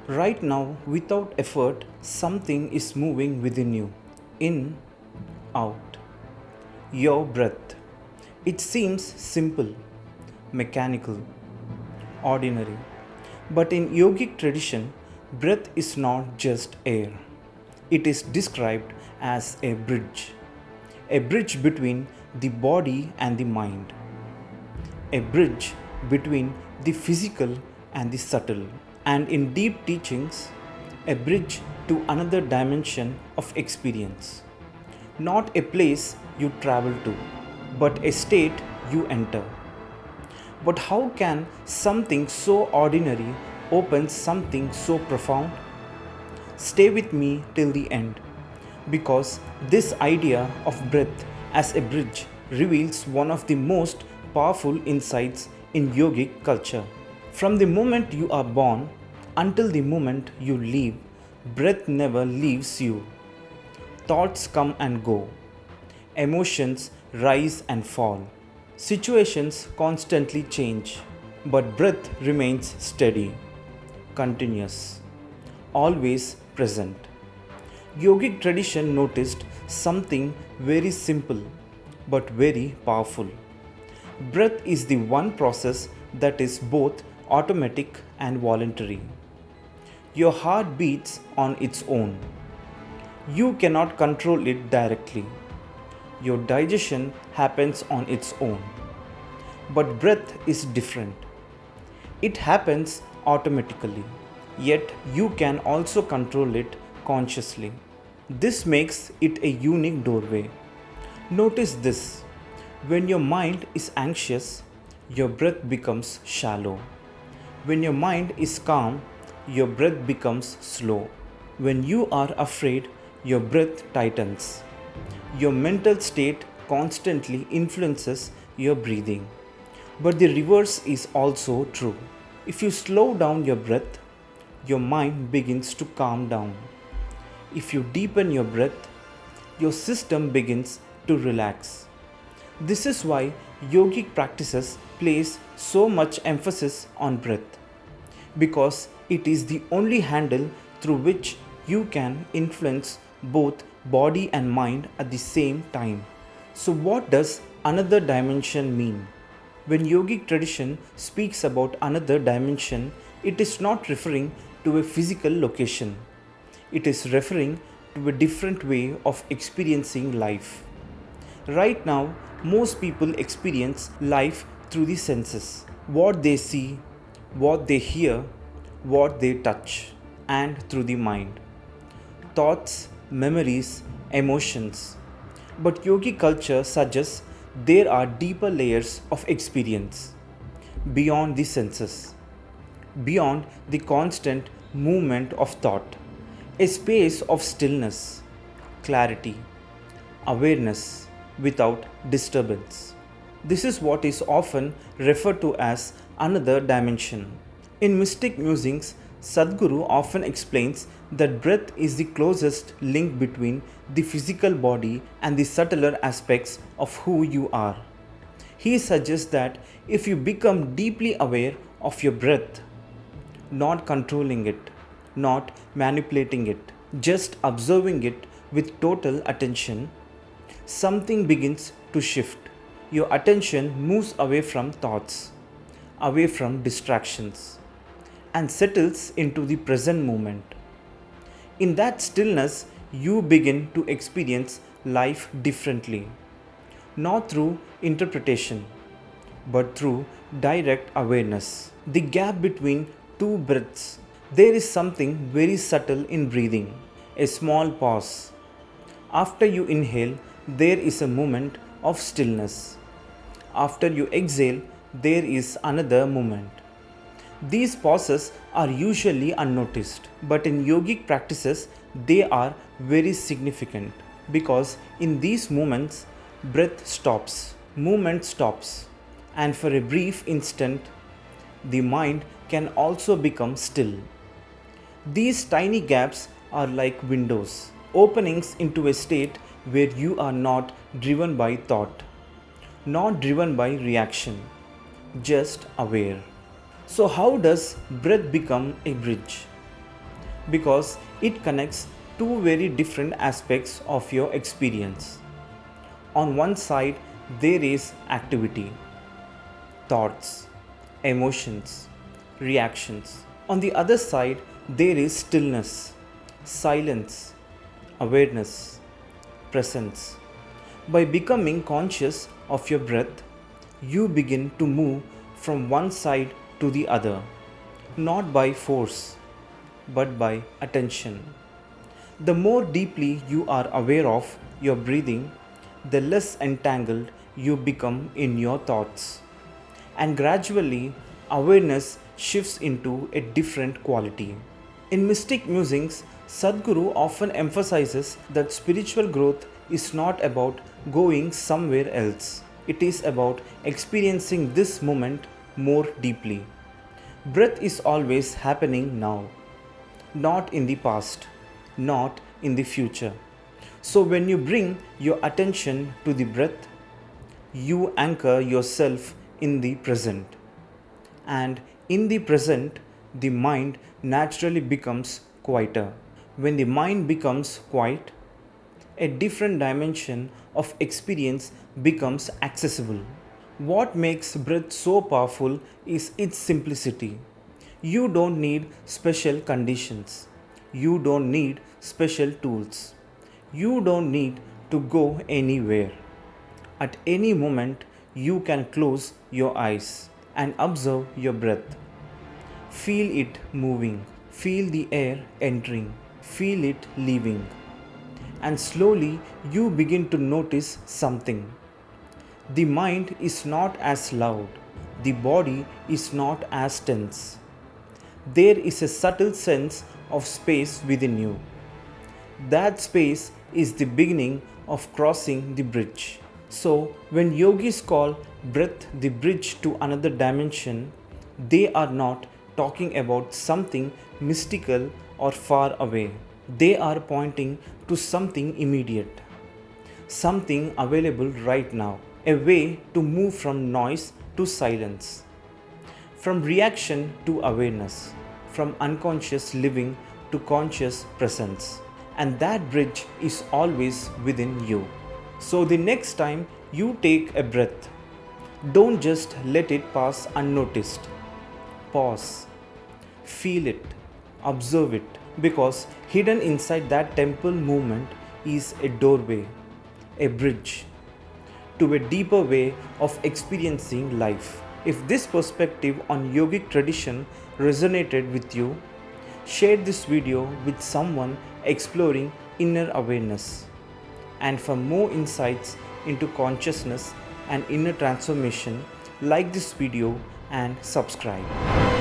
Right now, without effort, something is moving within you. In, out. Your breath. It seems simple, mechanical, ordinary. But in yogic tradition, breath is not just air. It is described as a bridge between the body and the mind, a bridge between the physical and the subtle, and in deep teachings, a bridge to another dimension of experience. Not a place you travel to, but a state you enter. But how can something so ordinary open something so profound? Stay with me till the end, because this idea of breath as a bridge reveals one of the most powerful insights in yogic culture. From the moment you are born until the moment you leave, breath never leaves you. Thoughts come and go, emotions rise and fall, situations constantly change, but breath remains steady, continuous, always present. Yogic tradition noticed something very simple but very powerful. Breath is the one process that is both automatic and voluntary. Your heart beats on its own. You cannot control it directly. Your digestion happens on its own. But breath is different. It happens automatically, yet you can also control it consciously. This makes it a unique doorway. Notice this: when your mind is anxious, your breath becomes shallow. When your mind is calm, your breath becomes slow. When you are afraid, your breath tightens. Your mental state constantly influences your breathing. But the reverse is also true. If you slow down your breath, your mind begins to calm down. If you deepen your breath, your system begins to relax. This is why yogic practices place so much emphasis on breath, because it is the only handle through which you can influence both body and mind at the same time. So, what does another dimension mean? When yogic tradition speaks about another dimension, it is not referring to a physical location. It is referring to a different way of experiencing life. Right now, most people experience life through the senses: what they see, what they hear, what they touch, and through the mind: thoughts, memories, emotions. But yogi culture suggests there are deeper layers of experience beyond the senses, beyond the constant movement of thought, a space of stillness, clarity, awareness without disturbance. This is what is often referred to as another dimension. In mystic musings, Sadhguru often explains that breath is the closest link between the physical body and the subtler aspects of who you are. He suggests that if you become deeply aware of your breath, not controlling it, not manipulating it, just observing it with total attention, something begins to shift. Your attention moves away from thoughts, away from distractions, and settles into the present moment. In that stillness, you begin to experience life differently, not through interpretation, but through direct awareness. The gap between two breaths. There is something very subtle in breathing, a small pause. After you inhale, there is a moment of stillness. After you exhale, there is another moment. These pauses are usually unnoticed, but in yogic practices, they are very significant, because in these moments, breath stops, movement stops, and for a brief instant, the mind can also become still. These tiny gaps are like windows, openings into a state where you are not driven by thought, not driven by reaction, just aware. So, how does breath become a bridge? because it connects two very different aspects of your experience. On one side, there is activity, thoughts, emotions, reactions. On the other side, there is stillness, silence, awareness, presence. By becoming conscious of your breath, you begin to move from one side to the other, not by force, but by attention. The more deeply you are aware of your breathing, the less entangled you become in your thoughts. And gradually, awareness shifts into a different quality. In mystic musings, Sadhguru often emphasizes that spiritual growth is not about going somewhere else. It is about experiencing this moment more deeply. Breath is always happening now, not in the past, not in the future. So when you bring your attention to the breath, you anchor yourself in the present. And in the present, the mind naturally becomes quieter. When the mind becomes quiet, a different dimension of experience becomes accessible. What makes breath so powerful is its simplicity. You don't need special conditions. You don't need special tools. You don't need to go anywhere. At any moment, you can close your eyes and observe your breath. Feel it moving. Feel the air entering. Feel it leaving. And slowly you begin to notice something. The mind is not as loud. The body is not as tense. There is a subtle sense of space within you. That space is the beginning of crossing the bridge. So, when yogis call breath the bridge to another dimension, they are not talking about something mystical or far away. They are pointing to something immediate, something available right now, a way to move from noise to silence, from reaction to awareness, from unconscious living to conscious presence. And that bridge is always within you. So the next time you take a breath, don't just let it pass unnoticed. Pause, feel it, observe it, because hidden inside that temple movement is a doorway, a bridge to a deeper way of experiencing life. If this perspective on yogic tradition resonated with you, share this video with someone exploring inner awareness. And for more insights into consciousness and inner transformation, like this video and subscribe.